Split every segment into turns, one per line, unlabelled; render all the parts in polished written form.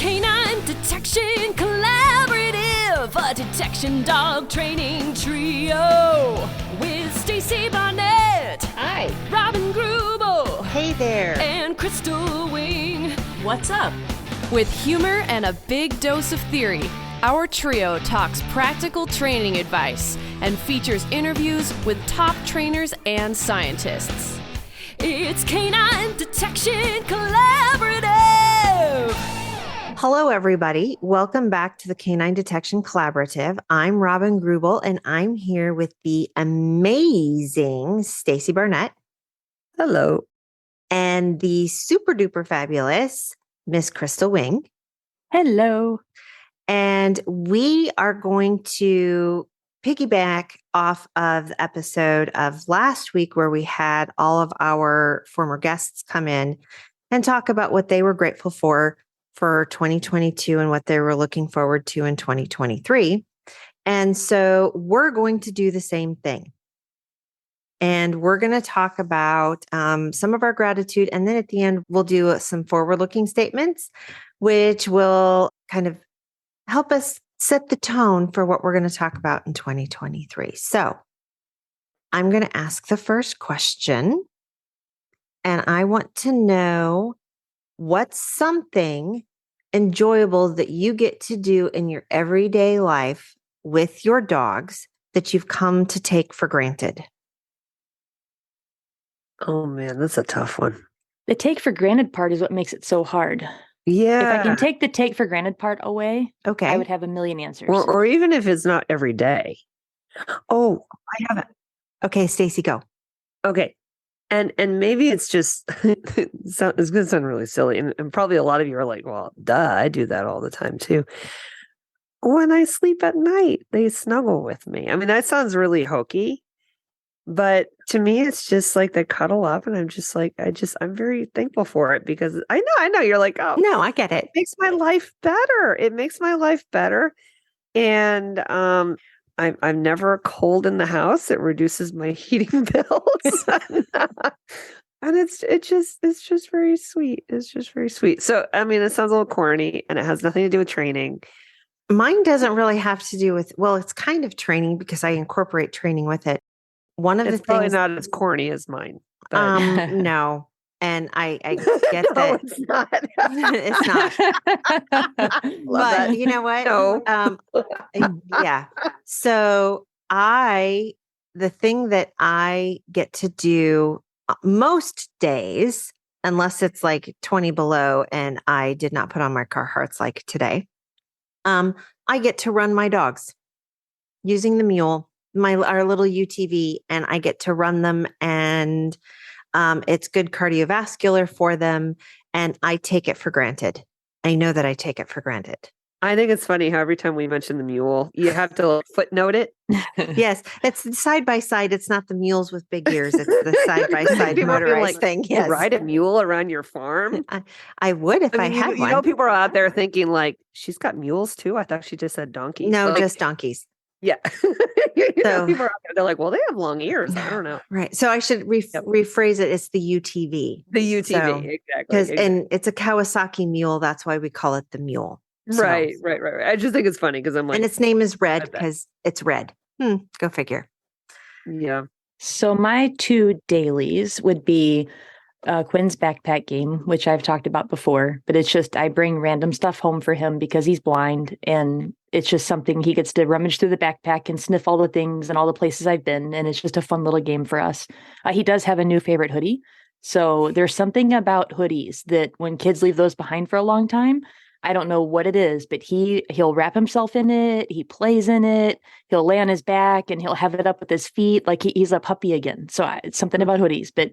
Canine Detection Collaborative, a detection dog training trio with Stacy Barnett.
Hi.
Robin Grubel.
Hey there.
And Crystal Wing.
What's up?
With humor and a big dose of theory, our trio talks practical training advice and features interviews with top trainers and scientists. It's Canine Detection Collaborative.
Hello, everybody. Welcome back to the Canine Detection Collaborative. I'm Robin Grubel, and I'm here with the amazing Stacy Barnett.
Hello.
And the super duper fabulous Miss Crystal Wing.
Hello.
And we are going to piggyback off of the episode of last week where we had all of our former guests come in and talk about what they were grateful for 2022 and what they were looking forward to in 2023. And so we're going to do the same thing. And we're going to talk about some of our gratitude. And then at the end, we'll do some forward-looking statements, which will kind of help us set the tone for what we're going to talk about in 2023. So I'm going to ask the first question. And I want to know what's something enjoyable that you get to do in your everyday life with your dogs that you've come to take for granted?
Oh man, that's a tough one.
The take for granted part is what makes it so hard.
Yeah.
If I can take the take for granted part away,
Okay.
I would have a million answers.
Or even if it's not every day. Oh, I have it.
Okay, Stacy, go.
Okay. And maybe it's just, it's going to sound really silly. And probably a lot of you are like, well, duh, I do that all the time too. When I sleep at night, they snuggle with me. I mean, that sounds really hokey, but to me, it's just like they cuddle up and I'm just like, I'm very thankful for it because I know you're like, oh,
No, I get it.
it makes my life better. It makes my life better. And, I'm never cold in the house. It reduces my heating bills. And it's just very sweet. It's just very sweet. So, I mean, it sounds a little corny and it has nothing to do with training.
Mine doesn't really have to do with, well, it's kind of training because I incorporate training with it. One of
It's
the
probably
things,
not as corny as mine. But
no. And I get
no,
that.
it's not.
It's not.
Love
But
that.
you know what?
No.
Yeah. So the thing that I get to do most days, unless it's like 20 below and I did not put on my Carhartts like today, I get to run my dogs using the mule, our little UTV, and I get to run them and it's good cardiovascular for them. And I take it for granted. I know that I take it for granted.
I think it's funny how every time we mention the mule, you have to footnote it.
Yes, it's the side by side. It's not the mules with big ears. It's the side by side
People be
motorized
like,
thing.
You
Yes,
ride a mule around your farm?
I would if I
mean,
had
you
one.
know, people are out there thinking like, she's got mules too. I thought she just said donkeys.
No,
Like,
just donkeys.
yeah. You know,
So-
people are out there. They're like, well, they have long ears. I don't know.
Right. So I should
Yep.
rephrase it. It's the UTV.
The UTV,
So,
exactly.
and it's a Kawasaki mule. That's why we call it the mule. So-
Right. I just think it's funny because I'm like,
and its name is
I
Red
bet.
because it's red. Go figure.
yeah.
So my two dailies would be Quinn's backpack game, which I've talked about before, but it's just I bring random stuff home for him because he's blind and it's just something he gets to rummage through the backpack and sniff all the things and all the places I've been. And it's just a fun little game for us. He does have a new favorite hoodie. So there's something about hoodies that when kids leave those behind for a long time, I don't know what it is, but he'll wrap himself in it. He plays in it. He'll lay on his back and he'll have it up with his feet like he's a puppy again. So it's something about hoodies. But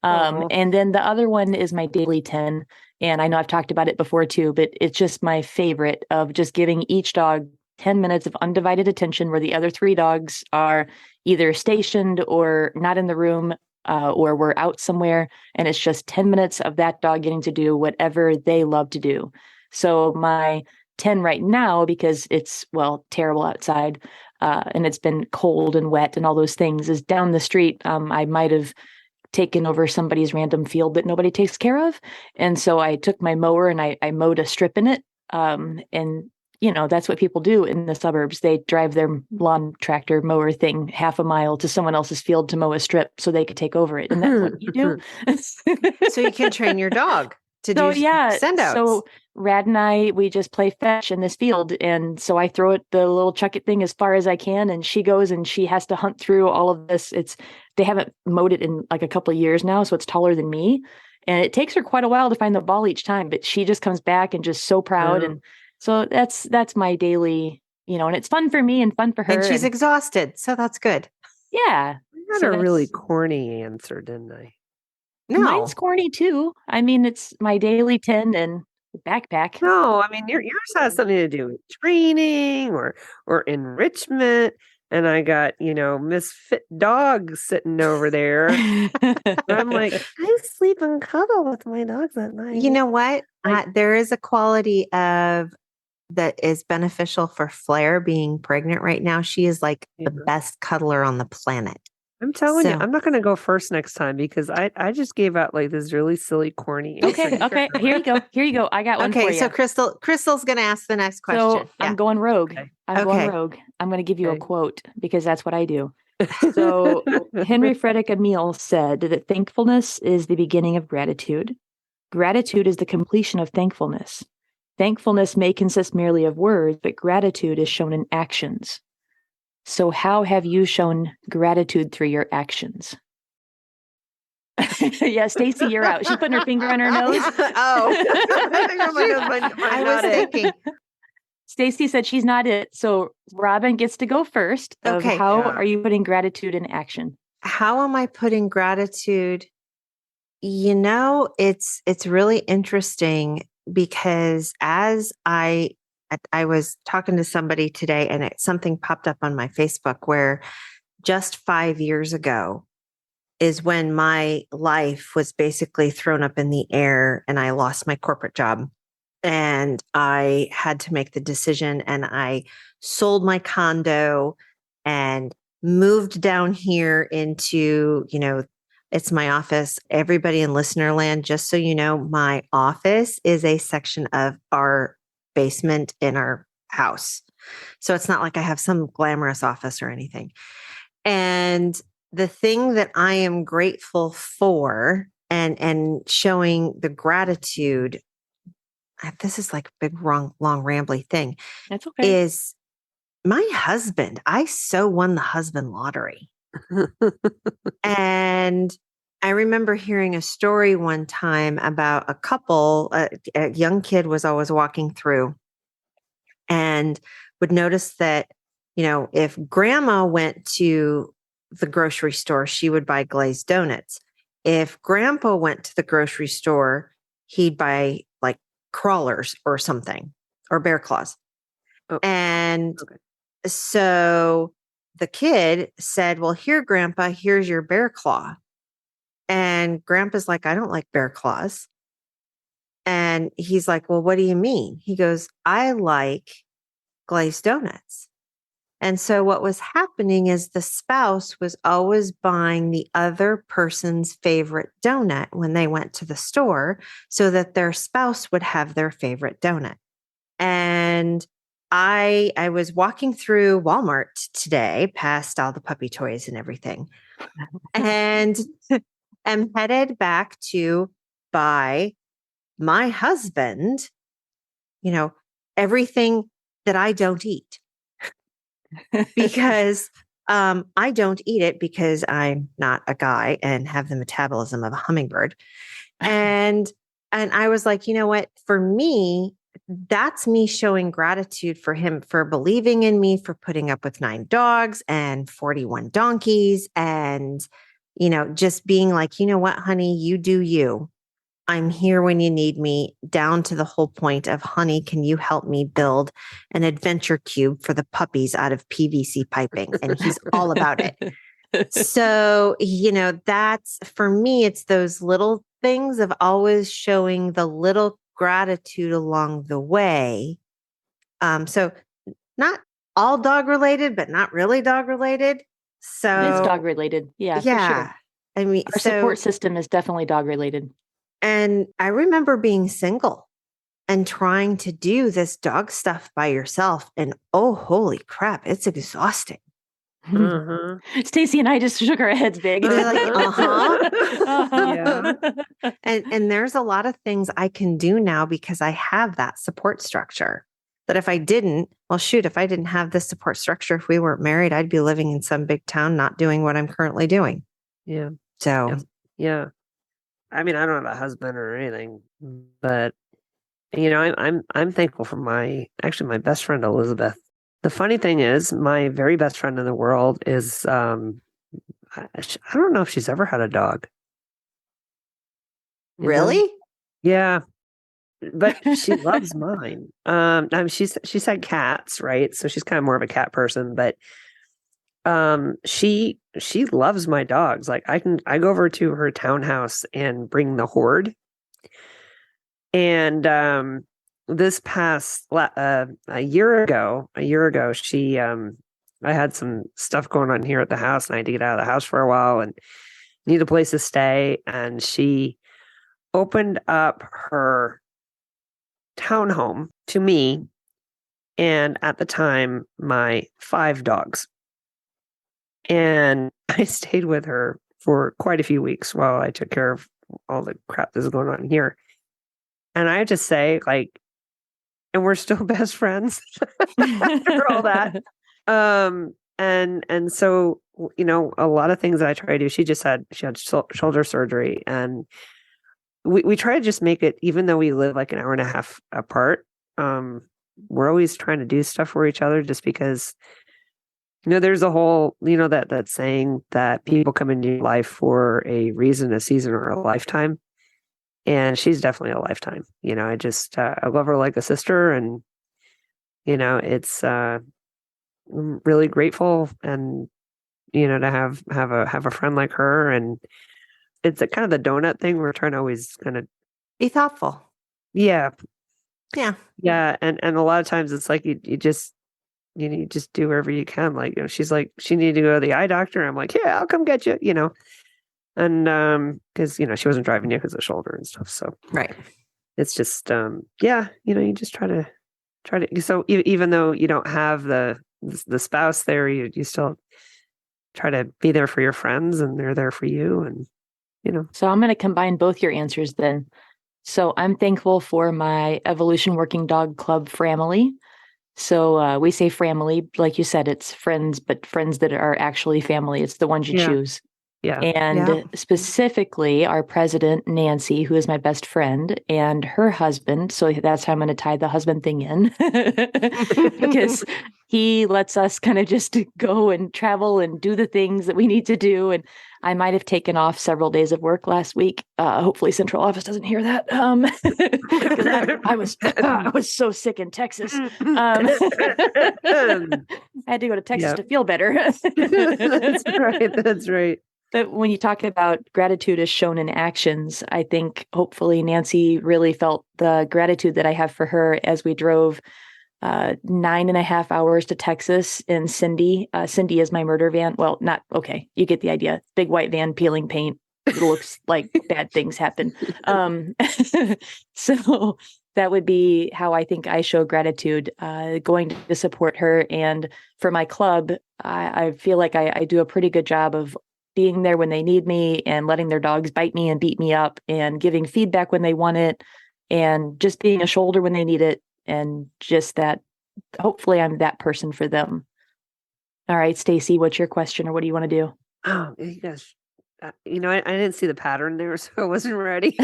and then the other one is my daily 10. And I know I've talked about it before too, but it's just my favorite of just giving each dog 10 minutes of undivided attention where the other 3 dogs are either stationed or not in the room or we're out somewhere. And it's just 10 minutes of that dog getting to do whatever they love to do. So my 10 right now, because it's, well, terrible outside and it's been cold and wet and all those things, is down the street. I might have taken over somebody's random field that nobody takes care of. And so I took my mower and I mowed a strip in it And that's what people do in the suburbs. They drive their lawn tractor mower thing half a mile to someone else's field to mow a strip so they could take over it. And that's what you do.
So you can train your dog to do send outs.
So Rad and I, we just play fetch in this field. And so I throw it, the little chuck it thing, as far as I can. And she goes and she has to hunt through all of this. They haven't mowed it in like a couple of years now. So it's taller than me. And it takes her quite a while to find the ball each time, but she just comes back and just so proud. And so that's my daily, and it's fun for me and fun for her.
And she's exhausted. So that's good.
Yeah.
I had a really corny answer, didn't I?
No.
Mine's corny too. I mean, it's my daily 10 and backpack.
No, I mean, yours has something to do with training or enrichment. And I got, misfit dog sitting over there. And I'm like, I sleep and cuddle with my dogs at night.
You know what? There is a quality that is beneficial for Flair being pregnant right now. She is like the best cuddler on the planet.
I'm telling you, I'm not going to go first next time because I just gave out like this really silly, corny.
Okay. Here you go. I got one for you.
So Crystal's going to ask the next question.
So I'm going rogue. Okay. I'm going to give you a quote because that's what I do. So Henry Frederick Emile said that thankfulness is the beginning of gratitude. Gratitude is the completion of thankfulness. Thankfulness may consist merely of words, but gratitude is shown in actions. So how have you shown gratitude through your actions? Yeah, Stacy, you're out. She's putting her finger on her nose.
I was thinking.
Stacy said she's not it. So Robin gets to go first. How are you putting gratitude in action?
How am I putting gratitude? It's really interesting because as I was talking to somebody today and something popped up on my Facebook where just 5 years ago is when my life was basically thrown up in the air and I lost my corporate job and I had to make the decision and I sold my condo and moved down here into, it's my office. Everybody in listener land, just so you know, my office is a section of our basement in our house. So it's not like I have some glamorous office or anything. And the thing that I am grateful for and showing the gratitude, this is like a big, long rambly thing.
That's okay.
Is my husband. I so won the husband lottery. And I remember hearing a story one time about a couple, a young kid was always walking through and would notice that, if grandma went to the grocery store, she would buy glazed donuts. If grandpa went to the grocery store, he'd buy like crawlers or something or bear claws. Oh. And so the kid said, well, here, grandpa, here's your bear claw. And grandpa's like, I don't like bear claws. And he's like, well, what do you mean? He goes, I like glazed donuts. And so what was happening is the spouse was always buying the other person's favorite donut when they went to the store so that their spouse would have their favorite donut. And I was walking through Walmart today, past all the puppy toys and everything, and am headed back to buy my husband, everything that I don't eat. Because I don't eat it because I'm not a guy and have the metabolism of a hummingbird. And I was like, you know what? For me, that's me showing gratitude for him for believing in me, for putting up with 9 dogs and 41 donkeys and, just being like, you know what, honey, you do you. I'm here when you need me, down to the whole point of, honey, can you help me build an adventure cube for the puppies out of PVC piping? And he's all about it. So, that's for me, it's those little things of always showing the little gratitude along the way. So not all dog related, but not really dog related. So
it's dog related. Yeah. For sure.
I mean,
our support system is definitely dog related.
And I remember being single and trying to do this dog stuff by yourself. And oh, holy crap, it's exhausting.
Stacy and I just shook our heads big.
They're like,
Yeah.
And there's a lot of things I can do now because I have that support structure. That if I didn't, well, shoot, if I didn't have this support structure, if we weren't married, I'd be living in some big town, not doing what I'm currently doing.
Yeah.
So,
Yeah. I mean, I don't have a husband or anything, but you know, I'm thankful for my best friend Elizabeth. The funny thing is, my very best friend in the world is I don't know if she's ever had a dog. You know?
really?
Yeah, but she loves mine. I mean, she's had cats, right? So she's kind of more of a cat person, but she loves my dogs. Like I go over to her townhouse and bring the horde. And this past a year ago, she I had some stuff going on here at the house, and I had to get out of the house for a while and need a place to stay. And she opened up her townhome to me, and at the time, my 5 dogs. And I stayed with her for quite a few weeks while I took care of all the crap that's going on here. And I have to say, like, and we're still best friends after all that. And so, you know, a lot of things that I try to do, she had shoulder surgery, and we try to just make it, even though we live like an hour and a half apart, we're always trying to do stuff for each other, just because, you know, there's a whole, you know, that saying that people come into your life for a reason, a season, or a lifetime. And she's definitely a lifetime. You know, I love her like a sister, and, you know, it's, I'm really grateful, and, you know, to have a friend like her. And it's a kind of the donut thing. We're trying to always kind of
Be thoughtful.
Yeah.
Yeah.
Yeah. And a lot of times it's like, you just do wherever you can. Like, you know, she's like, she needed to go to the eye doctor. I'm like, yeah, I'll come get you, you know. And because, you know, she wasn't driving yet because of the shoulder and stuff. So
Right.
it's just yeah, you know, you just try to so even though you don't have the spouse there, you still try to be there for your friends, and they're there for you, and, you know.
So I'm going to combine both your answers then. So I'm thankful for my Evolution Working Dog Club family. So we say family, like you said, it's friends, but friends that are actually family. It's the ones you choose.
Yeah.
And specifically our president, Nancy, who is my best friend, and her husband. So that's how I'm going to tie the husband thing in, because he lets us kind of just go and travel and do the things that we need to do. And I might have taken off several days of work last week. Hopefully central office doesn't hear that. Because I was so sick in Texas. I had to go to Texas to feel better.
That's right. That's right.
But when you talk about gratitude as shown in actions, I think hopefully Nancy really felt the gratitude that I have for her as we drove 9.5 hours to Texas in Cindy. Cindy is my murder van. Well, not okay. You get the idea. Big white van peeling paint. It looks like bad things happen. So that would be how I think I show gratitude, going to support her. And for my club, I feel like I do a pretty good job of being there when they need me, and letting their dogs bite me and beat me up, and giving feedback when they want it, and just being a shoulder when they need it. And just that, hopefully I'm that person for them. All right, Stacy, what's your question, or what do you want to do?
Oh, you guys, you know, I didn't see the pattern there, so I wasn't ready.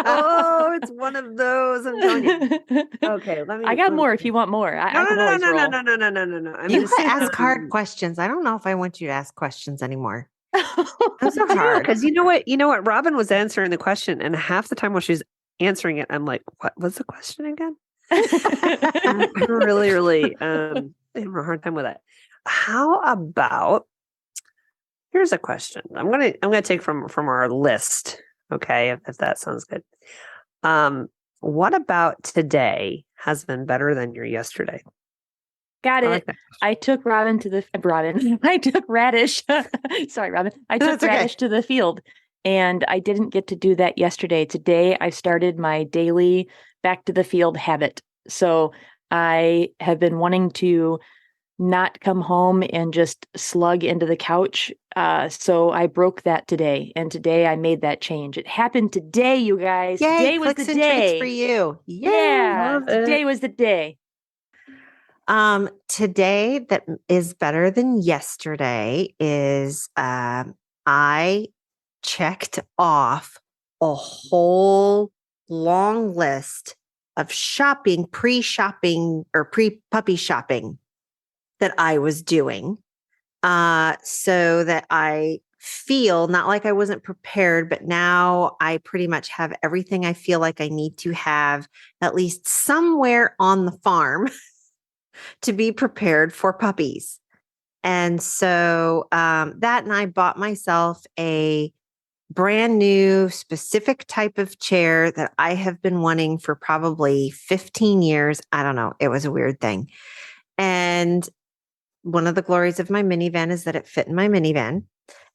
Oh, it's one of those. I'm telling you. Okay,
I got more if you want more.
No.
You ask hard questions. I don't know if I want you to ask questions anymore. Those are hard.
Because you know what? Robin was answering the question, and half the time while she's answering it, I'm like, what was the question again? I'm really having a hard time with that. How about, here's a question. I'm gonna take from our list. Okay, if that sounds good. What about today has been better than your yesterday?
Got it. I took Robin. I took Radish. Sorry, Robin. I took Radish to the field, And I didn't get to do that yesterday. Today, I started my daily back to the field habit. So I have been wanting to not come home and just slug into the couch. So I broke that today. And today I made that change. It happened today, you guys.
Yay,
Today was
clicks
the
and treats
day.
for you.
Yeah,
Love it.
today was the day.
Today that is better than yesterday is I checked off a whole long list of shopping, pre-shopping or pre-puppy shopping that I was doing. So that I feel not like I wasn't prepared, but now I pretty much have everything I feel like I need to have at least somewhere on the farm to be prepared for puppies. And so that, and I bought myself a brand new specific type of chair that I have been wanting for probably 15 years. I don't know. It was a weird thing. And one of the glories of my minivan is that it fit in my minivan.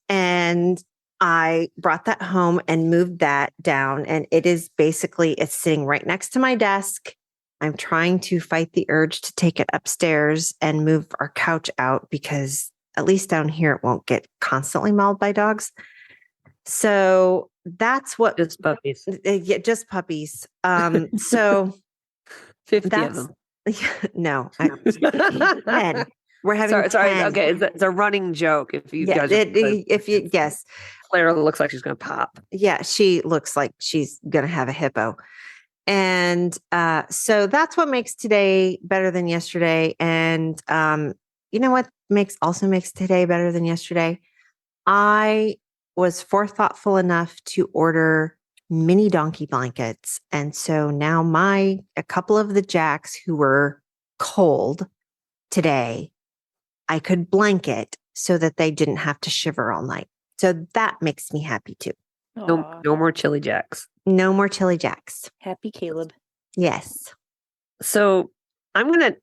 And I brought that home and moved that down. And it is basically, it's sitting right next to my desk. I'm trying to fight the urge to take it upstairs and move our couch out because at least down here it won't get constantly mauled by dogs. So that's what
Just puppies.
yeah, just puppies. So
50 of
that's
them.
no, 10. We're having
Sorry.
10.
Okay, it's a running joke. If you
Yeah,
guys,
yes,
Claire looks like she's going to pop.
yeah, she looks like she's gonna have a hippo. And so that's what makes today better than yesterday. And you know what also makes today better than yesterday? I was forethoughtful enough to order mini donkey blankets. And so now a couple of the Jacks who were cold today, I could blanket so that they didn't have to shiver all night. So that makes me happy too.
No more chili jacks.
No more chili Jacks.
Happy Caleb.
Yes.
So I'm going to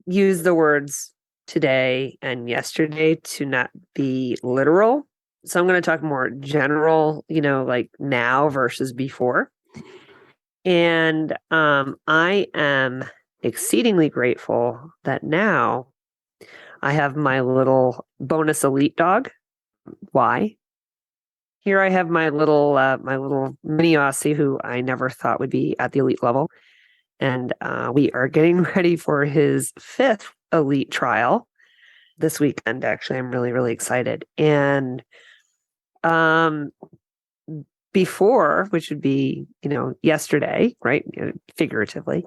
use the words today and yesterday to not be literal. So I'm going to talk more general, like now versus before. And I am exceedingly grateful that now I have my little bonus elite dog. Why? Here I have my little mini Aussie who I never thought would be at the elite level. And we are getting ready for his 5th elite trial this weekend. Actually, I'm really, really excited. And before, which would be, yesterday, right? Figuratively,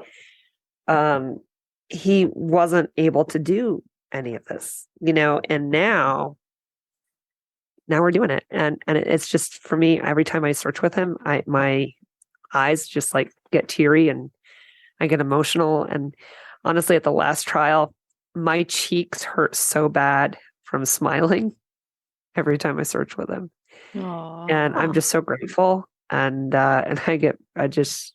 he wasn't able to do any of this, and now we're doing it. And it's just, for me, every time I search with him, my eyes just like get teary and I get emotional. And honestly, at the last trial, my cheeks hurt so bad from smiling every time I search with him.
Aww.
And I'm just so grateful. And that's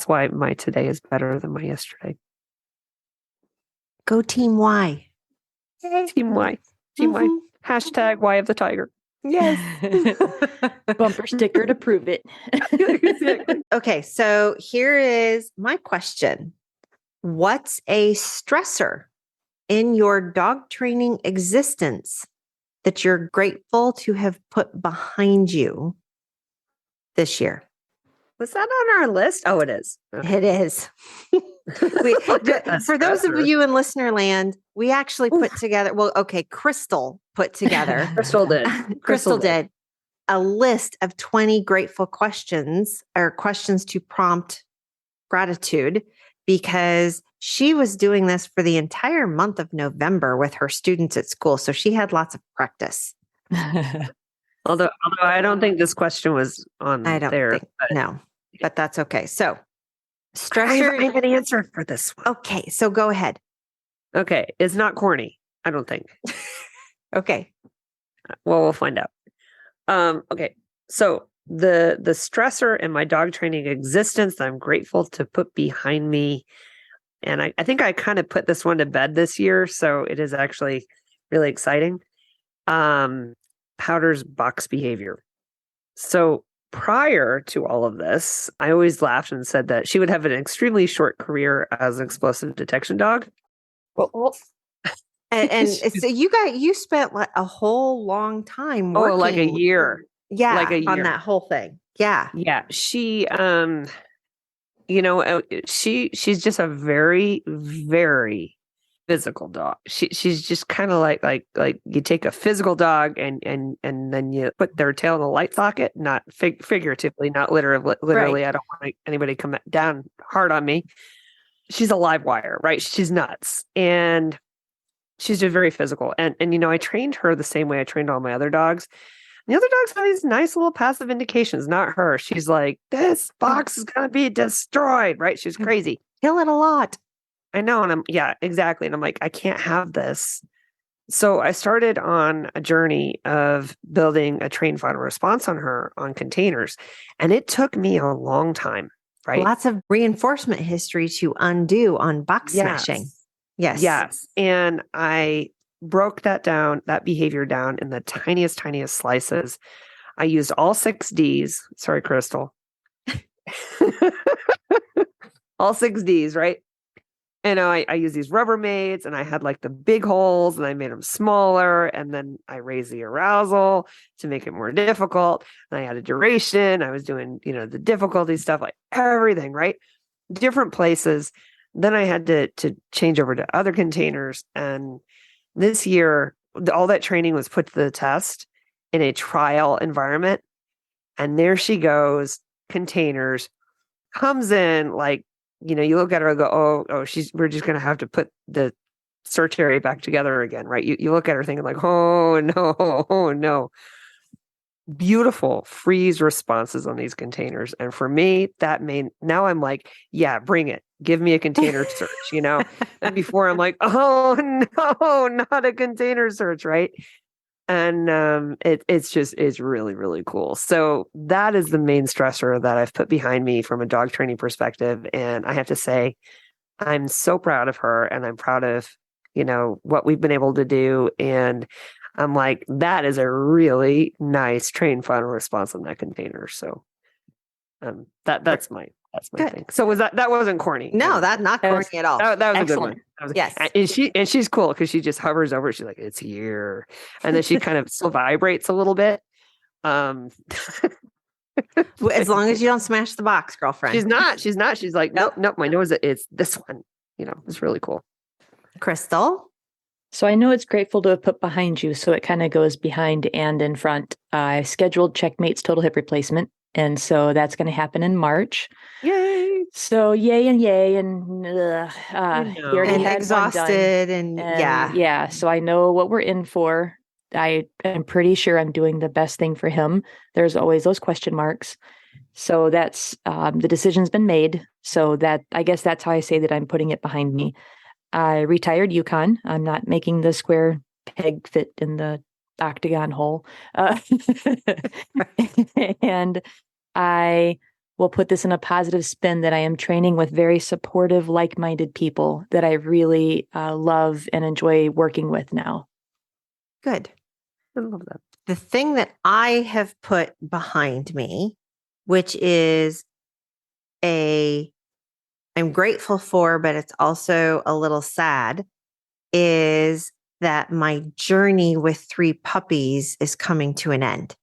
why my today is better than my yesterday.
Go Team Y.
Team Y. Team Y. Hashtag Y of the Tiger.
Yes.
Bumper sticker to prove it.
Okay, so here is my question. What's a stressor in your dog training existence that you're grateful to have put behind you this year?
Was that on our list? Oh, it is. Okay.
It is. For those of you in listener land, we actually put together, Crystal put together.
Crystal did.
Crystal did a list of 20 grateful questions or questions to prompt gratitude because she was doing this for the entire month of November with her students at school. So she had lots of practice.
Although I don't think this question was on there.
No, but that's okay. So
stressor. I have an answer for this one.
Okay, so go ahead.
Okay, it's not corny, I don't think.
Okay.
Well, we'll find out. Okay, so the stressor in my dog training existence that I'm grateful to put behind me, and I think I kind of put this one to bed this year, so it is actually really exciting. Powder's box behavior. So prior to all of this, I always laughed and said that she would have an extremely short career as an explosive detection dog. Well,
And so you spent like a whole long time
oh, like a
working.
year.
Yeah,
Like a
on
year.
that whole thing. Yeah.
Yeah. She she's just a very, very physical dog. She's just kind of like you take a physical dog and then you put their tail in a light socket, not figuratively, not literally.
Right.
I don't want anybody to come down hard on me. She's a live wire, right? She's nuts. And she's just very physical. And I trained her the same way I trained all my other dogs. The other dogs have these nice little passive indications, not her. She's like, this box is going to be destroyed, right? She's crazy.
Kill it a lot.
I know. And yeah, exactly. And I'm like, I can't have this. So I started on a journey of building a train final response on her on containers. And it took me a long time, right?
Lots of reinforcement history to undo on box smashing. Yes.
Yes. And I broke that behavior down in the tiniest slices. I used all 6 Ds. Sorry, Crystal. All 6 Ds, right? And I use these Rubbermaids, and I had like the big holes, and I made them smaller, and then I raised the arousal to make it more difficult. And I added duration. I was doing, the difficulty stuff, like everything, right? Different places. Then I had to change over to other containers. And this year, all that training was put to the test in a trial environment. And there she goes, containers, comes in like, you look at her and go, we're just going to have to put the search area back together again, right? You look at her thinking like, oh no. Beautiful freeze responses on these containers. And for me, now I'm like, yeah, bring it. Give me a container search, And before I'm like, oh no, not a container search, right? And it's really, really cool. So that is the main stressor that I've put behind me from a dog training perspective. And I have to say, I'm so proud of her, and I'm proud of, what we've been able to do. And I'm like, that is a really nice train final response on that container. So that's my thing. So was that wasn't corny?
No, that's not corny at all.
That was
excellent.
A good one.
Yes.
And she's cool because she just hovers over. She's like, it's here, and then she kind of still vibrates a little bit.
As long as you don't smash the box, girlfriend.
She's not. She's like, nope. My nose. It's this one. It's really cool.
Crystal.
So I know it's grateful to have put behind you, so it kind of goes behind and in front. I scheduled Checkmate's total hip replacement, and so that's going to happen in March.
Yay!
So yay, and he already had
exhausted,
one done.
and
yeah. So I know what we're in for. I am pretty sure I'm doing the best thing for him. There's always those question marks. So that's the decision's been made. So I guess that's how I say that I'm putting it behind me. I retired Yukon. I'm not making the square peg fit in the octagon hole. And I will put this in a positive spin that I am training with very supportive, like-minded people that I really love and enjoy working with now.
Good.
I love that.
The thing that I have put behind me, which is I'm grateful for, but it's also a little sad, is that my journey with 3 puppies is coming to an end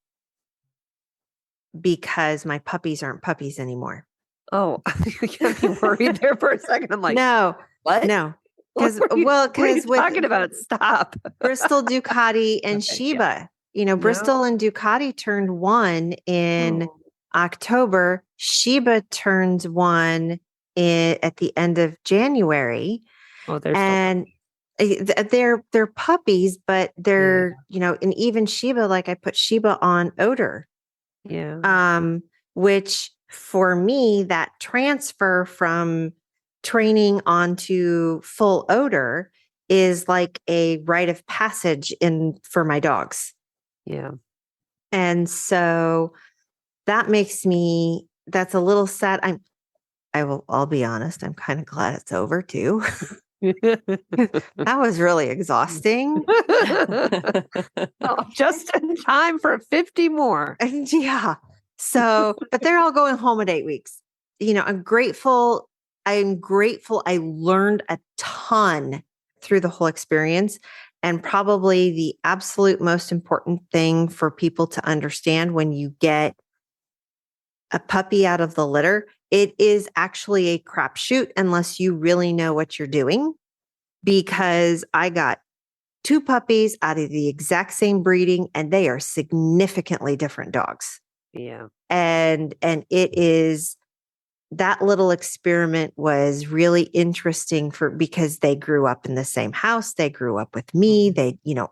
because my puppies aren't puppies anymore.
Oh, you got me worried there for a second. I'm like,
no,
what?
No.
Because talking about stop.
Bristol, Ducati, and Sheba. Bristol and Ducati turned 1 in October. Sheba turns 1 at the end of January.
Oh,
and they're puppies, but they're and even Sheba, like I put Sheba on odor.
Yeah.
Which for me, that transfer from training onto full odor is like a rite of passage for my dogs.
Yeah.
And so that's a little sad. I'll be honest, I'm kind of glad it's over too. That was really exhausting.
Just in time for 50 more.
Yeah. So, but they're all going home at 8 weeks. I'm grateful. I'm grateful. I learned a ton through the whole experience. And probably the absolute most important thing for people to understand when you get a puppy out of the litter, it is actually a crapshoot unless you really know what you're doing. Because I got 2 puppies out of the exact same breeding, and they are significantly different dogs.
Yeah.
And it is, that little experiment was really interesting because they grew up in the same house. They grew up with me,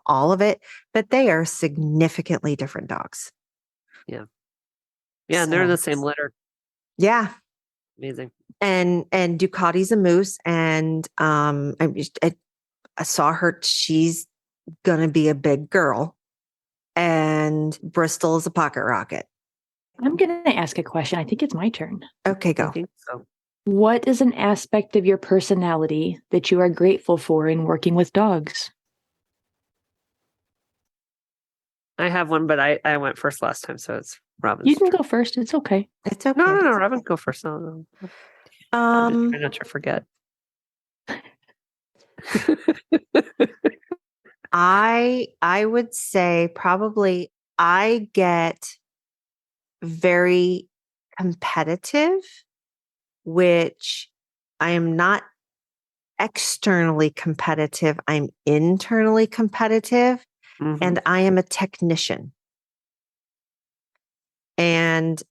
all of it, but they are significantly different dogs.
Yeah. Yeah. And they're in the same litter.
Yeah.
Amazing.
And Ducati's a moose. And, I saw her, she's going to be a big girl, and Bristol is a pocket rocket.
I'm going to ask a question. I think it's my turn.
Okay,
I
go.
think so.
What is an aspect of your personality that you are grateful for in working with dogs?
I have one, but I went first last time, so it's Robin's
You can
turn.
go first. It's okay.
It's okay.
No, Robin, go first. No. I'm trying not to forget.
I would say probably I get very competitive, which I am not externally competitive. I'm internally competitive, and I am a technician. And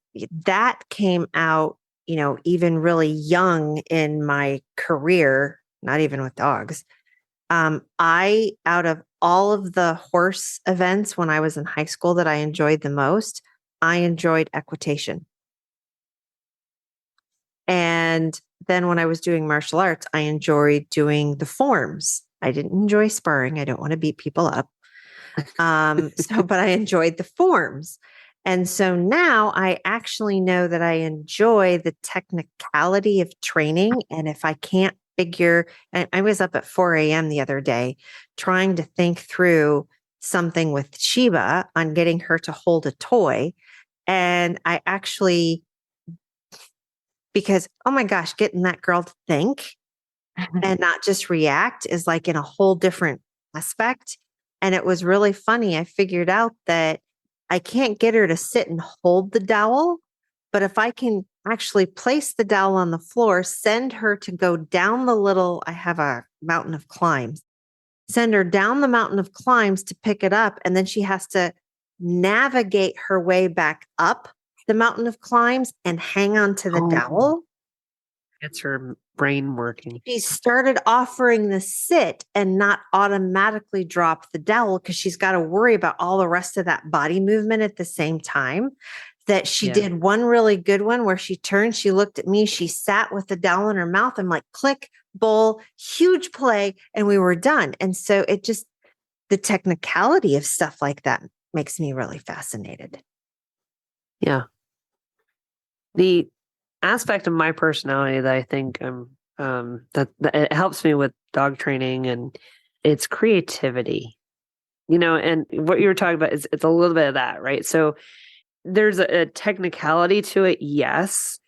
that came out, even really young in my career, not even with dogs. Out of all of the horse events when I was in high school that I enjoyed the most, I enjoyed equitation. And then when I was doing martial arts, I enjoyed doing the forms. I didn't enjoy sparring. I don't want to beat people up. But I enjoyed the forms. And so now I actually know that I enjoy the technicality of training. And if I can't figure, and I was up at 4 a.m. the other day trying to think through something with Sheba on getting her to hold a toy. And I actually, because, oh my gosh, getting that girl to think and not just react is like in a whole different aspect. And it was really funny. I figured out that I can't get her to sit and hold the dowel, but if I can actually place the dowel on the floor, send her to go down I have a mountain of climbs, send her down the mountain of climbs to pick it up. And then she has to navigate her way back up the mountain of climbs and hang on to the dowel.
It's her brain working.
She started offering the sit and not automatically drop the dowel because she's got to worry about all the rest of that body movement at the same time. That she did one really good one where she turned, she looked at me, she sat with the dowel in her mouth. I'm like, click, bowl, huge play, and we were done. And so the technicality of stuff like that makes me really fascinated.
Yeah. The aspect of my personality that I think that it helps me with dog training, and it's creativity, and what you were talking about is it's a little bit of that, right? So there's a technicality to it, yes,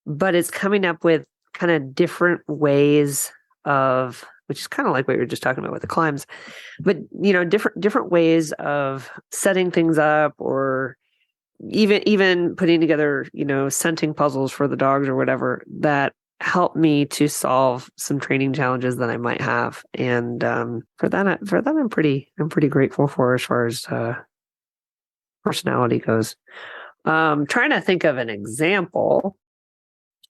but it's coming up with kind of different ways of, which is kind of like what you were just talking about with the climbs, but different ways of setting things up, or even putting together, scenting puzzles for the dogs or whatever, that help me to solve some training challenges that I might have. And for that I'm pretty grateful for as far as personality goes. Trying to think of an example.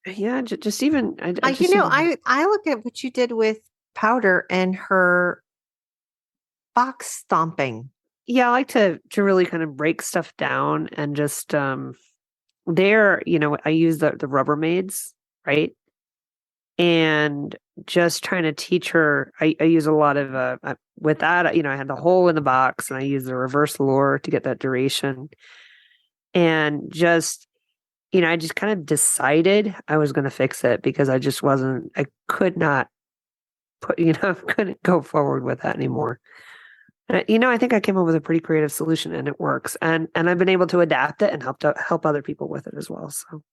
Yeah, just even
I look at what you did with Powder and her box stomping.
Yeah, I like to really kind of break stuff down and just I use the Rubbermaids, right? And just trying to teach her. I use a lot of with that, I had the hole in the box, and I use the reverse lure to get that duration. And just, I just kind of decided I was going to fix it because I could not couldn't go forward with that anymore. I think I came up with a pretty creative solution, and it works. And I've been able to adapt it and help other people with it as well. So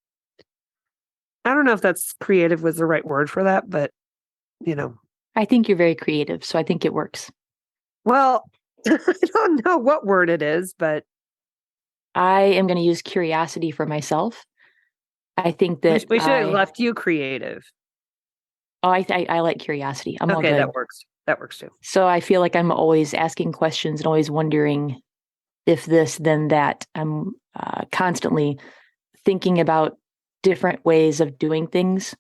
I don't know if that's creative was the right word for that, but
I think you're very creative, so I think it works.
well, I don't know what word it is, but
I am going to use curiosity for myself. I think that
we should have left you creative.
Oh, I like curiosity. I'm all
Okay,
good.
that works. That works too.
So I feel like I'm always asking questions and always wondering if this, then that. I'm constantly thinking about different ways of doing things.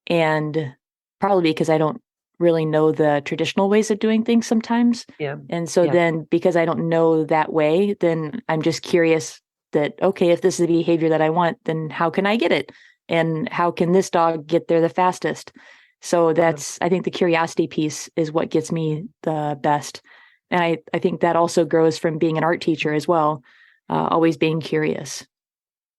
And probably because I don't really know the traditional ways of doing things sometimes.
Yeah.
And so then because I don't know that way, then I'm just curious that, okay, if this is the behavior that I want, then how can I get it? And how can this dog get there the fastest? So I think the curiosity piece is what gets me the best. And I think that also grows from being an art teacher as well, always being curious.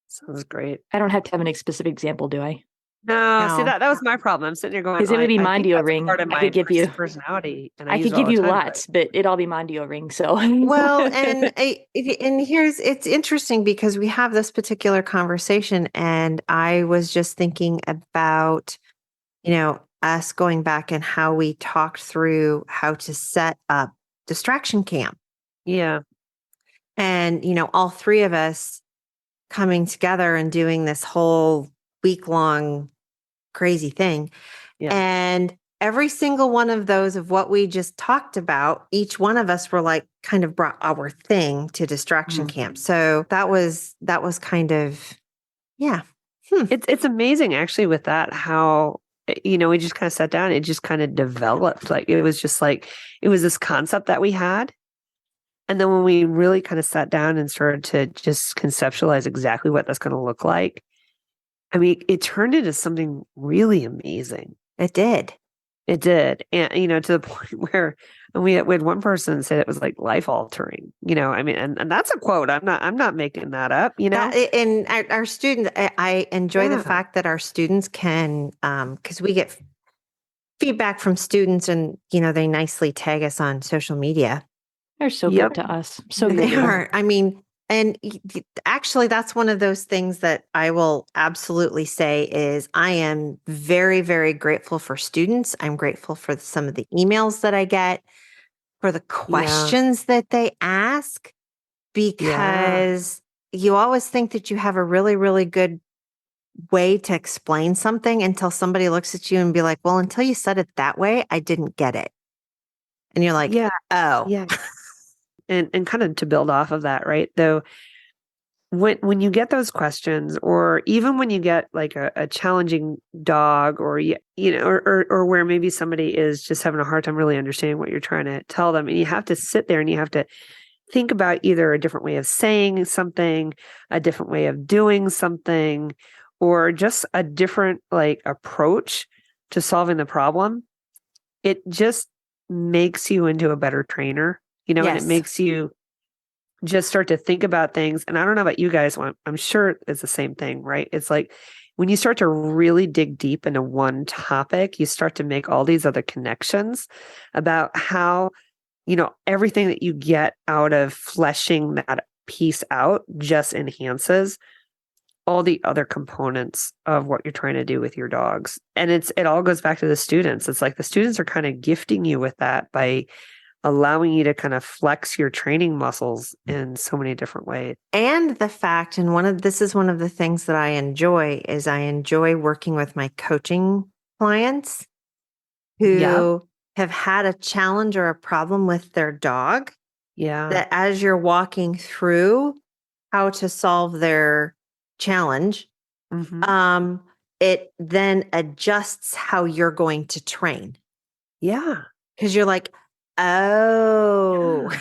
Sounds great.
I don't have to have a specific example, do I?
No, see that was my problem. I'm sitting here going,
because it would be
I think
Mondio
that's
ring.
part of
I
my
could give you
personality, and
I
use
could
it all
give
the
you
time,
lots, but it'd all be Mondio ring. So
Well, and it's interesting because we have this particular conversation, and I was just thinking about, us going back and how we talked through how to set up distraction camp.
Yeah.
And, all three of us coming together and doing this whole week-long crazy thing.
Yeah.
And every single one of those of what we just talked about, each one of us were like kind of brought our thing to distraction camp. So that was kind of, yeah.
It's amazing actually with that, how, we just kind of sat down, it just kind of developed. Like, it was just like, it was this concept that we had. And then when we really kind of sat down and started to just conceptualize exactly what that's going to look like, I mean, it turned into something really amazing.
It did.
It did. And, to the point where we had one person say that was like life altering, I mean, and that's a quote. I'm not making that up,
And our students, I enjoy the fact that our students can, because we get feedback from students and, they nicely tag us on social media.
They're so good to us. So good.
They are. I mean, and actually, that's one of those things that I will absolutely say is I am very, very grateful for students. I'm grateful for some of the emails that I get, for the questions that they ask, because you always think that you have a really, really good way to explain something until somebody looks at you and be like, well, until you said it that way, I didn't get it. And you're like, oh.
Yeah. And kind of to build off of that, right? Though, when you get those questions, or even when you get like a challenging dog, or or where maybe somebody is just having a hard time really understanding what you're trying to tell them, and you have to sit there and you have to think about either a different way of saying something, a different way of doing something, or just a different like approach to solving the problem, it just makes you into a better trainer, and it makes you just start to think about things. And I don't know about you guys, I'm sure it's the same thing, right? It's like when you start to really dig deep into one topic, you start to make all these other connections about how, everything that you get out of fleshing that piece out just enhances all the other components of what you're trying to do with your dogs. And it all goes back to the students. It's like the students are kind of gifting you with that by allowing you to kind of flex your training muscles in so many different ways.
And the fact, and this is one of the things that I enjoy, is I enjoy working with my coaching clients who have had a challenge or a problem with their dog.
Yeah.
That as you're walking through how to solve their challenge, it then adjusts how you're going to train.
Yeah.
Because you're like, oh.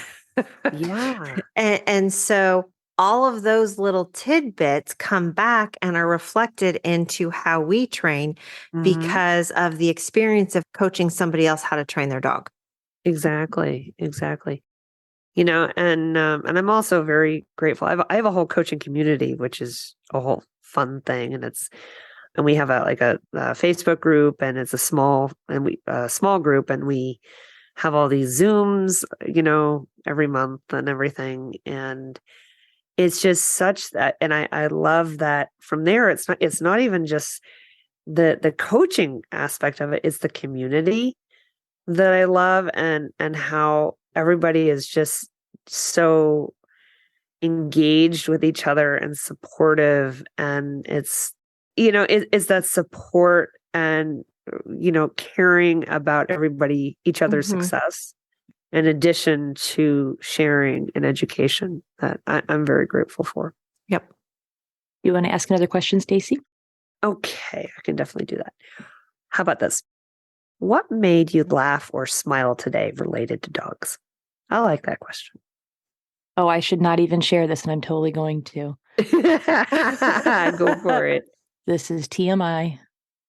Yeah.
And so all of those little tidbits come back and are reflected into how we train because of the experience of coaching somebody else how to train their dog.
Exactly. And I'm also very grateful. I have a whole coaching community, which is a whole fun thing, and we have a Facebook group, and it's a small group, and we have all these Zooms, every month and everything. And it's just such that, and I love that from there, it's not even just the coaching aspect of it, it's the community that I love, and how everybody is just so engaged with each other and supportive. And it's it's that support and caring about each other's success, in addition to sharing and education, that I'm very grateful for.
Yep.
You want to ask another question, Stacy?
Okay, I can definitely do that. How about this? What made you laugh or smile today related to dogs? I like that question.
Oh, I should not even share this, and I'm totally going to.
Go for it.
This is TMI.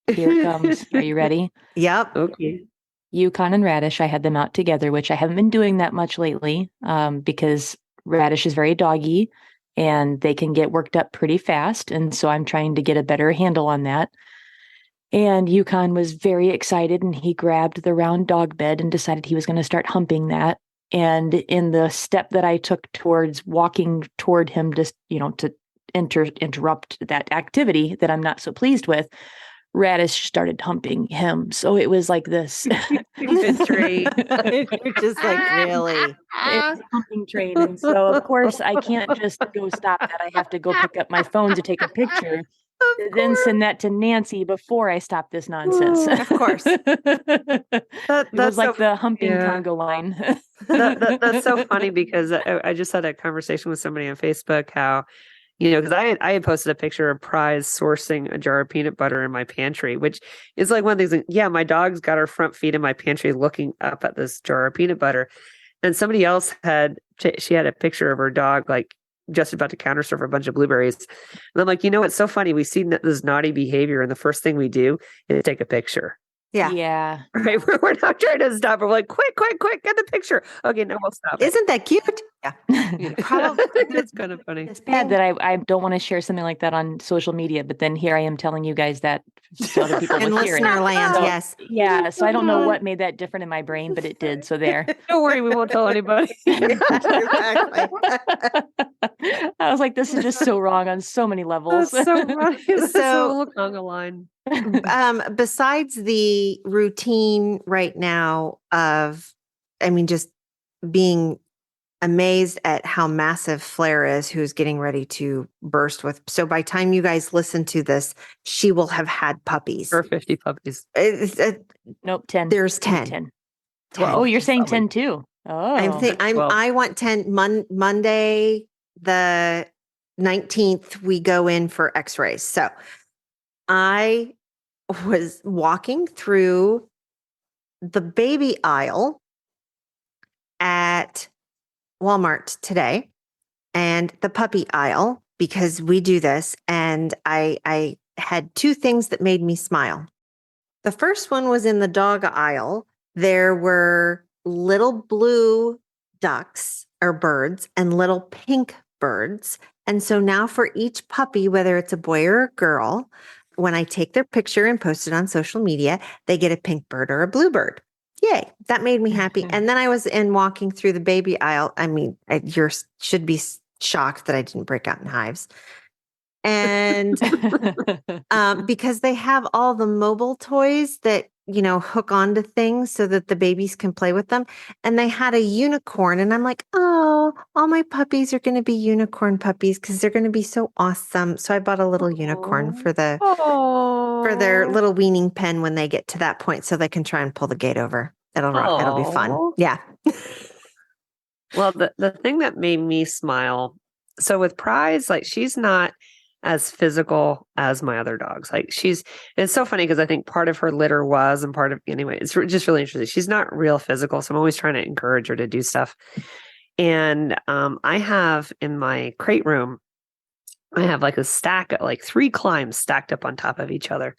Here it comes. Are you ready?
Yep.
Okay.
Yukon and Radish, I had them out together, which I haven't been doing that much lately, because Radish is very doggy and they can get worked up pretty fast. And so I'm trying to get a better handle on that. And Yukon was very excited, and he grabbed the round dog bed and decided he was going to start humping that. And in the step that I took towards walking toward him, just, to interrupt that activity that I'm not so pleased with, Radish started humping him. So it was like this
Train.
You're just like, really?
it's a humping train. And so, of course, I can't just go stop that. I have to go pick up my phone to take a picture, then send that to Nancy before I stop this nonsense.
Of course.
It was like the humping conga line.
That's so funny, because I just had a conversation with somebody on Facebook how, because I had posted a picture of Prize sourcing a jar of peanut butter in my pantry, which is like one of the things. Yeah, my dog's got her front feet in my pantry looking up at this jar of peanut butter. And somebody else she had a picture of her dog, like just about to counter serve a bunch of blueberries. And I'm like, it's so funny. We see this naughty behavior, and the first thing we do is take a picture.
Yeah.
Yeah.
Right. We're not trying to stop. We're like, quick, get the picture. Okay, now we'll stop.
Isn't that cute? Yeah.
Probably. It's kind of funny.
It's bad that I don't want to share something like that on social media, but then here I am telling you guys that so other people
In
will hear it.
listener land,
So,
yes.
Yeah. So I don't know what made that different in my brain, but it did. So there.
Don't worry, we won't tell anybody.
Exactly.
I was like, this is just so wrong on so many levels.
That's so funny. That's
So-
so conga line.
Besides the routine right now of, just being amazed at how massive Flair is, who's getting ready to burst with. So by the time you guys listen to this, she will have had puppies.
Or 50 puppies.
Nope, 10.
There's 10.
10.
10.
Oh, you're saying
Probably.
10 too. Oh.
I want 10. Monday, the 19th, we go in for x-rays. So I was walking through the baby aisle at Walmart today, and the puppy aisle, because we do this. And I had two things that made me smile. The first one was in the dog aisle. There were little blue ducks or birds and little pink birds. And so now for each puppy, whether it's a boy or a girl, when I take their picture and post it on social media, they get a pink bird or a blue bird. Yay. That made me happy. And then I was walking through the baby aisle. You should be shocked that I didn't break out in hives. And because they have all the mobile toys that, hook onto things so that the babies can play with them. And they had a unicorn. And I'm like, oh, all my puppies are going to be unicorn puppies because they're going to be so awesome. So I bought a little unicorn for their little weaning pen when they get to that point, so they can try and pull the gate over. It'll be fun. Yeah.
Well, the thing that made me smile, so with Prize, like, she's not as physical as my other dogs. Like, it's so funny because I think part of her litter was, and part of, anyway, it's just really interesting. She's not real physical. So I'm always trying to encourage her to do stuff. And I have in my crate room, I have like a stack of like 3 climbs stacked up on top of each other.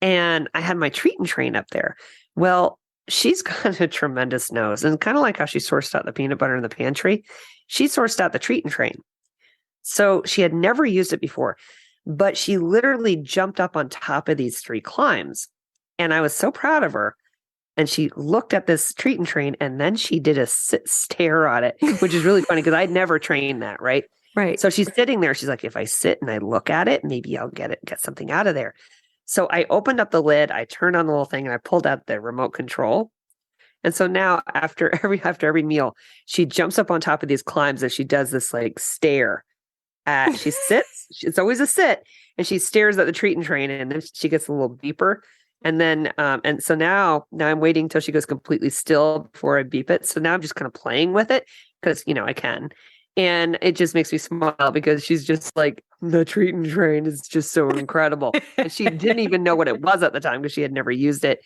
And I had my treat and train up there. Well, she's got a tremendous nose, and kind of like how she sourced out the peanut butter in the pantry, she sourced out the treat and train. So she had never used it before, but she literally jumped up on top of these 3 climbs. And I was so proud of her. And she looked at this treat and train, and then she did a stare at it, which is really funny because I'd never trained that, right?
Right.
So she's sitting there. She's like, if I sit and I look at it, maybe I'll get something out of there. So I opened up the lid, I turned on the little thing, and I pulled out the remote control. And so now after every meal, she jumps up on top of these climbs and she does this like stare at, she sits, it's always a sit, and she stares at the treat and train, and then she gets a little beeper. And then, and so now I'm waiting until she goes completely still before I beep it. So now I'm just kind of playing with it because, I can. And it just makes me smile because she's just like, the treat and train is just so incredible. And she didn't even know what it was at the time because she had never used it.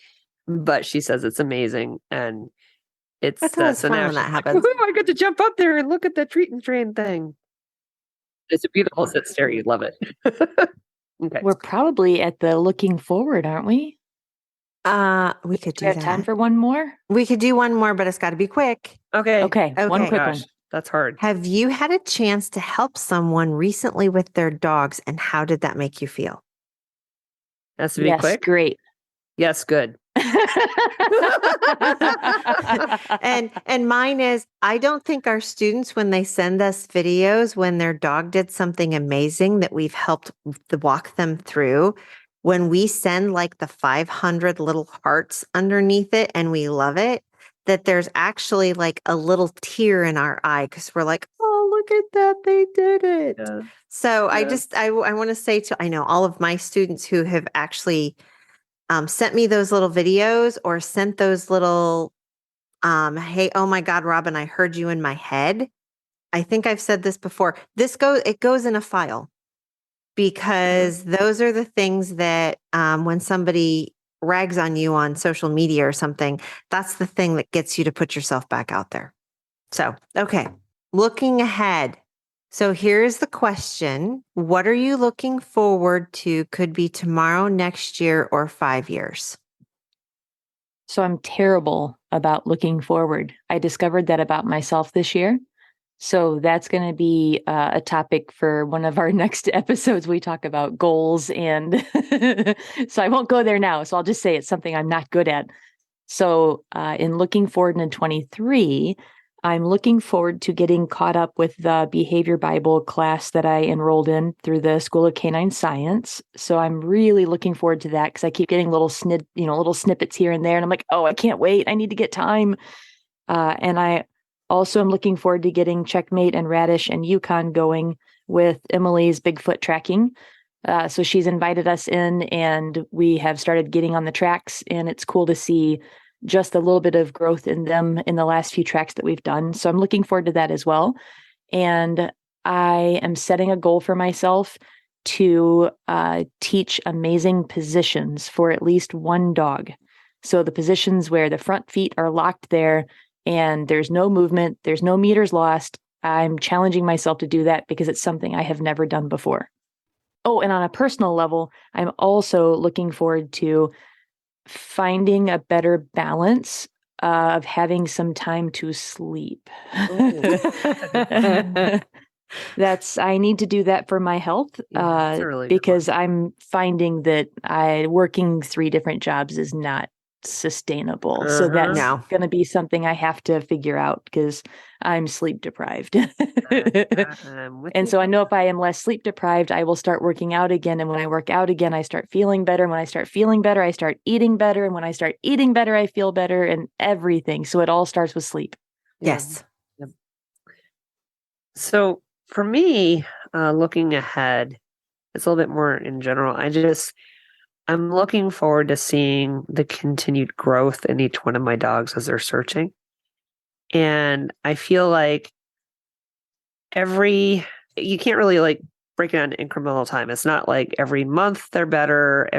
But she says it's amazing. And it's
That's always
so
fun
now
when that
she's like,
happens.
"Ooh, I get to jump up there and look at the treat and train thing." It's a beautiful sit stare. You love it. Okay.
We're probably at the looking forward, aren't we?
We could do
We have
that.
time for one more?
We could do one more, but it's got to be quick.
Okay.
Okay, one
Okay.
quick
Gosh,
one.
that's hard.
Have you had a chance to help someone recently with their dogs, and how did that make you feel?
Has to be
Yes,
quick.
great.
Yes, good.
And mine is, I don't think our students, when they send us videos when their dog did something amazing that we've helped walk them through, when we send like the 500 little hearts underneath it and we love it, that there's actually like a little tear in our eye because we're like, oh, look at that, they did it.
Yeah.
So
Yeah.
I want to say to, I know all of my students who have actually sent me those little videos or sent those little, hey, oh my God, Robin, I heard you in my head. I think I've said this before. It goes in a file because those are the things that when somebody rags on you on social media or something, that's the thing that gets you to put yourself back out there. So, okay, looking ahead. So here's the question. What are you looking forward to? Could be tomorrow, next year, or 5 years.
So I'm terrible about looking forward. I discovered that about myself this year. So that's going to be a topic for one of our next episodes. We talk about goals, and so I won't go there now. So I'll just say it's something I'm not good at. So in looking forward in 23, I'm looking forward to getting caught up with the Behavior Bible class that I enrolled in through the School of Canine Science. So I'm really looking forward to that because I keep getting little snippets here and there, and I'm like, oh, I can't wait. I need to get time. And I also am looking forward to getting Checkmate and Radish and Yukon going with Emily's Bigfoot tracking. So she's invited us in, and we have started getting on the tracks, and it's cool to see just a little bit of growth in them in the last few tracks that we've done. So I'm looking forward to that as well. And I am setting a goal for myself to teach amazing positions for at least one dog. So the positions where the front feet are locked there and there's no movement, there's no meters lost. I'm challenging myself to do that because it's something I have never done before. Oh, and on a personal level, I'm also looking forward to finding a better balance of having some time to sleep. I need to do that for my health
That's a really good
because
one.
I'm finding that working 3 different jobs is not sustainable. So that's
No.
going to be something I have to figure out because I'm sleep deprived. And so I know if I am less sleep deprived, I will start working out again. And when I work out again, I start feeling better. And when I start feeling better, I start eating better. And when I start eating better, I feel better and everything. So it all starts with sleep.
Yes.
Yep. So for me, looking ahead, it's a little bit more in general. I'm looking forward to seeing the continued growth in each one of my dogs as they're searching. And I feel like you can't really like break it down to incremental time. It's not like every month they're better,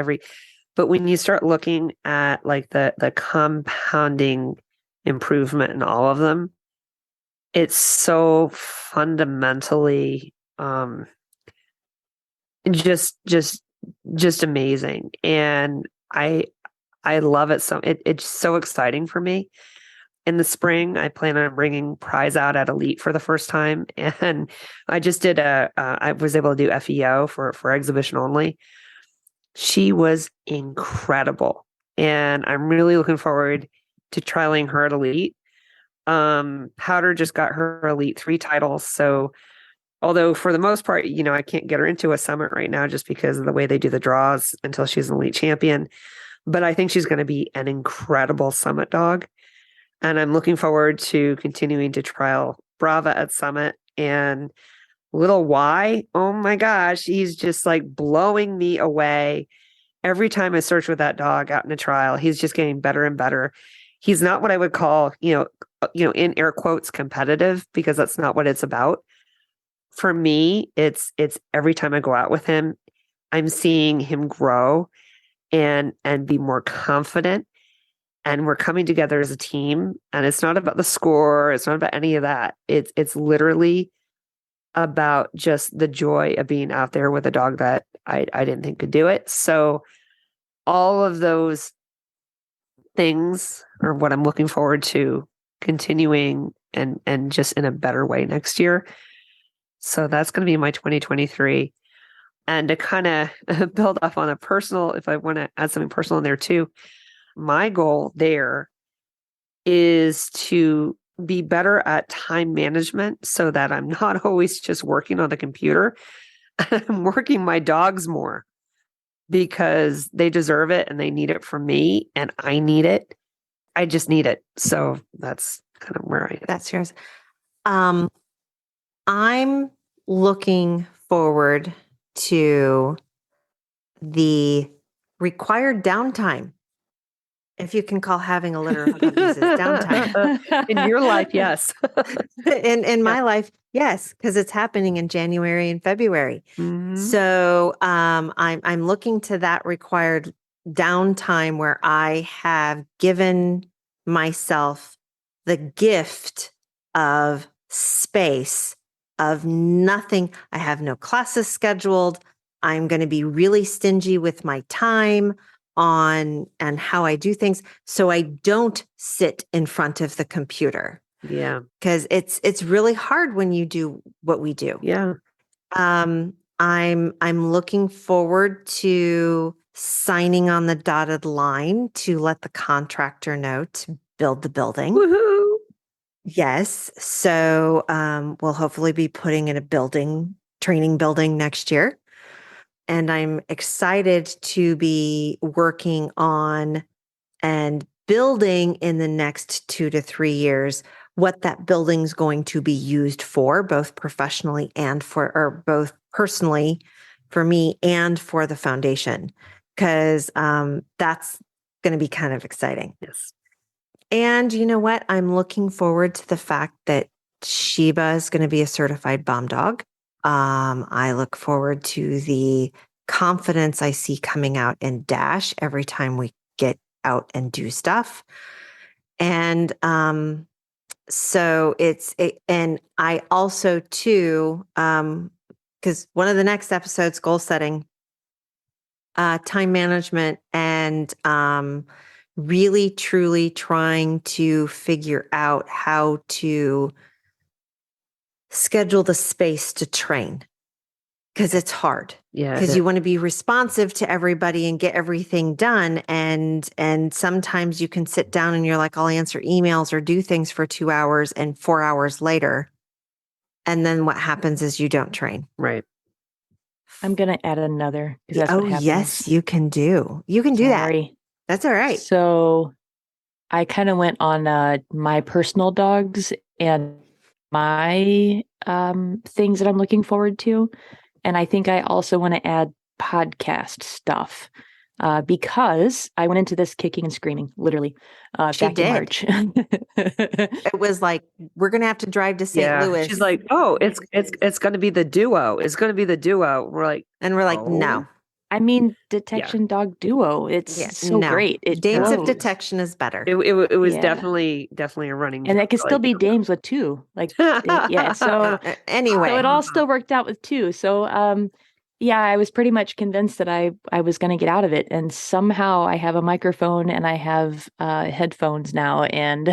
but when you start looking at like the compounding improvement in all of them, it's so fundamentally just amazing. And I love it it's so exciting for me. In the spring, I plan on bringing Prize out at Elite for the first time. And I just did I was able to do FEO for exhibition only. She was incredible. And I'm really looking forward to trialing her at Elite. Powder just got her Elite 3 titles. So although for the most part, I can't get her into a summit right now just because of the way they do the draws until she's an Elite champion. But I think she's going to be an incredible summit dog. And I'm looking forward to continuing to trial Brava at summit. And little Y, oh my gosh, he's just like blowing me away. Every time I search with that dog out in a trial, he's just getting better and better. He's not what I would call, in air quotes, competitive, because that's not what it's about. For me, it's every time I go out with him, I'm seeing him grow and be more confident. And we're coming together as a team. And it's not about the score. It's not about any of that. It's literally about just the joy of being out there with a dog that I didn't think could do it. So all of those things are what I'm looking forward to continuing and just in a better way next year. So that's going to be my 2023. And to kind of build off on a personal, if I want to add something personal in there too, my goal there is to be better at time management so that I'm not always just working on the computer. I'm working my dogs more because they deserve it and they need it from me and I need it. I just need it. So that's kind of where I am.
That's yours. I'm looking forward to the required downtime. If you can call having a litter of puppies as downtime.
In your life, yes.
in my life, yes, because it's happening in January and February.
Mhm.
So I'm looking to that required downtime where I have given myself the gift of space, of nothing. I have no classes scheduled. I'm going to be really stingy with my time on and how I do things, so I don't sit in front of the computer.
Yeah.
Because it's really hard when you do what we do.
Yeah.
I'm looking forward to signing on the dotted line to let the contractor know to build the building.
Woohoo.
Yes. So we'll hopefully be putting in a training building next year. And I'm excited to be working on and building in the next 2 to 3 years what that building's going to be used for, both professionally and both personally for me and for the foundation, because that's going to be kind of exciting.
Yes.
And you know what? I'm looking forward to the fact that Sheba is going to be a certified bomb dog. I look forward to the confidence I see coming out in Dash every time we get out and do stuff. And so and I also too, because one of the next episodes, goal setting, time management, and really truly trying to figure out how to schedule the space to train, because it's hard.
Yeah.
Because you want to be responsive to everybody and get everything done. And sometimes you can sit down and you're like, I'll answer emails or do things for 2 hours, and 4 hours later. And then what happens is you don't train.
Right.
I'm going to add another. 'Cause that's what happens.
Yes, you can do. You can do that.
Sorry.
That's all right.
So I kind of went on my personal dogs and my things that I'm looking forward to. And I think I also want to add podcast stuff because I went into this kicking and screaming, literally, back in March.
It was like, we're going to have to drive to St. Louis.
She's like, oh, it's going to be the duo. It's going to be the duo. We're like,
no.
I mean, detection dog duo. It's so great.
Dames of detection is better.
It was definitely a running.
And it could still be dames with 2. Like, yeah. So
anyway,
so it all still worked out with 2. So, I was pretty much convinced that I was going to get out of it. And somehow I have a microphone and I have headphones now. And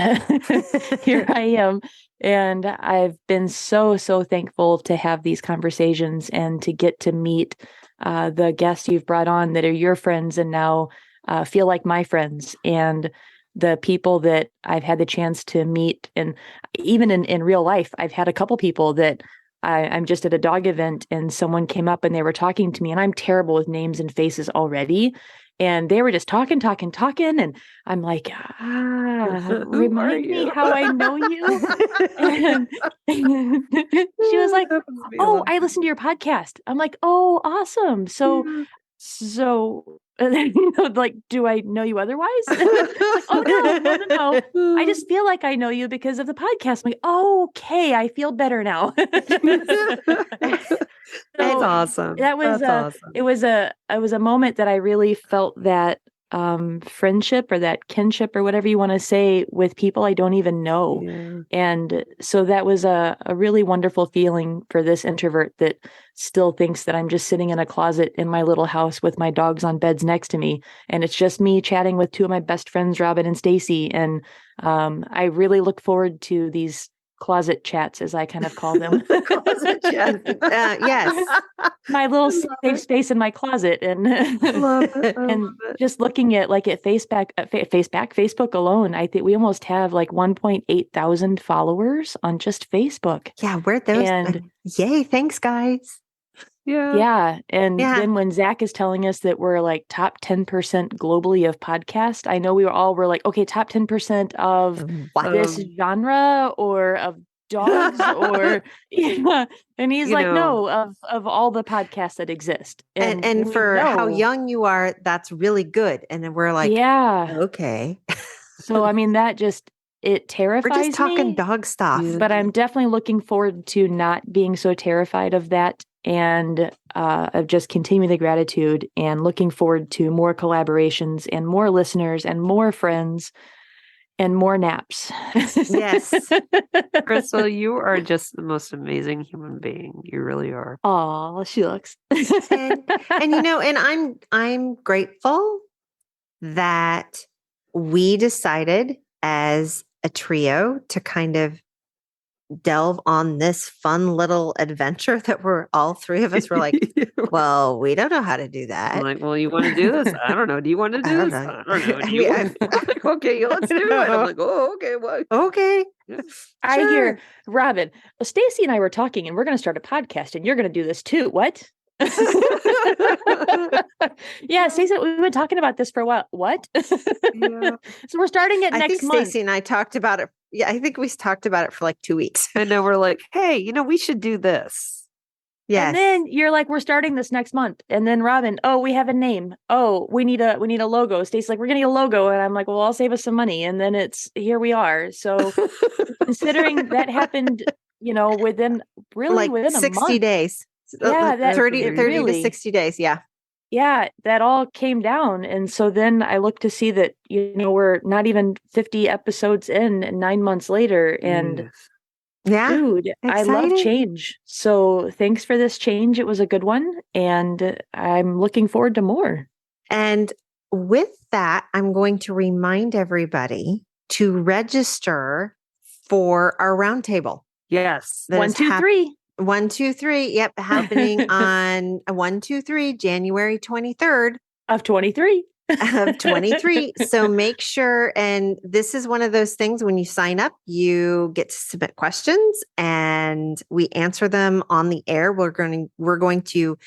here I am. And I've been so, so thankful to have these conversations and to get to meet the guests you've brought on that are your friends and now feel like my friends. And the people that I've had the chance to meet. And even in real life, I've had a couple people that I'm just at a dog event and someone came up and they were talking to me, and I'm terrible with names and faces already. And they were just talking. And I'm like, remind me how I know you. And she was like, oh, I listened to your podcast. I'm like, oh, awesome. So, like, do I know you otherwise? Like, oh, no. I just feel like I know you because of the podcast. I'm like, oh, okay, I feel better now.
That's awesome.
That was
awesome.
It was a moment that I really felt that friendship or that kinship or whatever you want to say with people I don't even know.
Yeah.
And so that was a really wonderful feeling for this introvert that still thinks that I'm just sitting in a closet in my little house with my dogs on beds next to me. And it's just me chatting with two of my best friends, Robin and Stacy. And I really look forward to these closet chats, as I kind of call them.
Closet chats. Yes.
My little safe space in my closet. And and just looking at like at Facebook alone, I think we almost have like 1.8 thousand followers on just Facebook.
Yeah, where'd those?
And
yay, thanks, guys.
Yeah. And
Yeah.
then when Zach is telling us that we're like top 10% globally of podcast, I know we're like, okay, top 10% of this genre or of dogs or and he's like, no, of all the podcasts that exist.
And for how young you are, that's really good. And then we're like, yeah, okay.
So I mean, that just it terrifies me.
We're just talking dog stuff.
But I'm definitely looking forward to not being so terrified of that, and of just continuing the gratitude and looking forward to more collaborations and more listeners and more friends and more naps.
Yes.
Crystal, you are just the most amazing human being. You really are.
Oh, she looks.
and and I'm grateful that we decided as a trio to kind of delve on this fun little adventure that we're all three of us were like, well, we don't know how to do that.
I'm like, well, you want to do this? I don't know. Do you want to do this? I don't know. Do you like, okay, let's do it. I'm like, oh, okay, what?
Okay.
I hear, Robin, Stacy and I were talking and we're going to start a podcast and you're going to do this too. What? Yeah, Stacy, we've been talking about this for a while. What?
Yeah.
So we're starting it next month.
Stacy and I talked about it. Yeah, I think we talked about it for like 2 weeks.
And then we're like, hey, we should do this.
Yes.
And then you're like, we're starting this next month. And then Robin, oh, we have a name. Oh, we need a logo. Stacy's like, we're gonna need a logo. And I'm like, well, I'll save us some money. And then here we are. So considering that happened, within a
60
month.
Days.
Yeah,
30 to 60 days. Yeah.
Yeah, that all came down. And so then I looked to see that, we're not even 50 episodes in 9 months later. And
yeah,
dude,
exciting.
I love change. So thanks for this change. It was a good one. And I'm looking forward to more.
And with that, I'm going to remind everybody to register for our roundtable.
Yes.
1, 2, 3.
1, 2, 3. Yep. Happening on 1, 2, 3, January 23rd
of 23.
Of 23. So make sure, and this is one of those things when you sign up, you get to submit questions and we answer them on the air. We're going to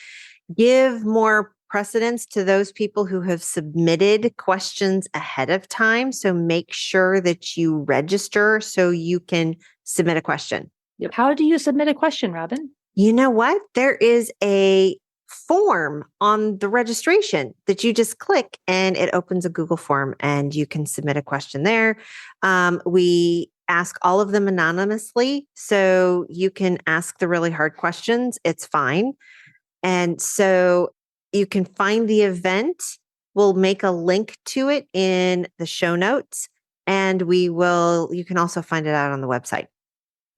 give more precedence to those people who have submitted questions ahead of time. So make sure that you register so you can submit a question.
Yep. How do you submit a question, Robin?
You know what? There is a form on the registration that you just click and it opens a Google form and you can submit a question there. We ask all of them anonymously, so you can ask the really hard questions. It's fine. And so you can find the event. We'll make a link to it in the show notes, and you can also find it out on the website.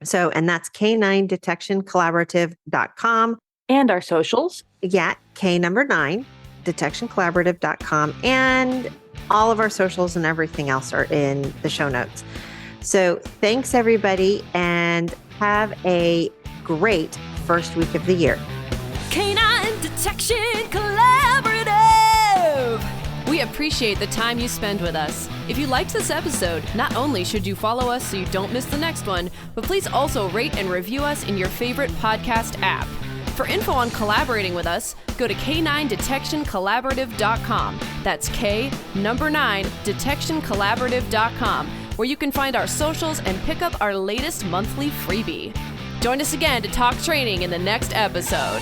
So, and that's K9detectioncollaborative.com.
And our socials.
Yeah, K9 detectioncollaborative.com. And all of our socials and everything else are in the show notes. So thanks, everybody, and have a great first week of the year.
Canine Detection Collaborative. We We appreciate the time you spend with us. If you liked this episode, not only should you follow us so you don't miss the next one, but please also rate and review us in your favorite podcast app. For info on collaborating with us, go to K9DetectionCollaborative.com. That's K9DetectionCollaborative.com, where you can find our socials and pick up our latest monthly freebie. Join us again to talk training in the next episode.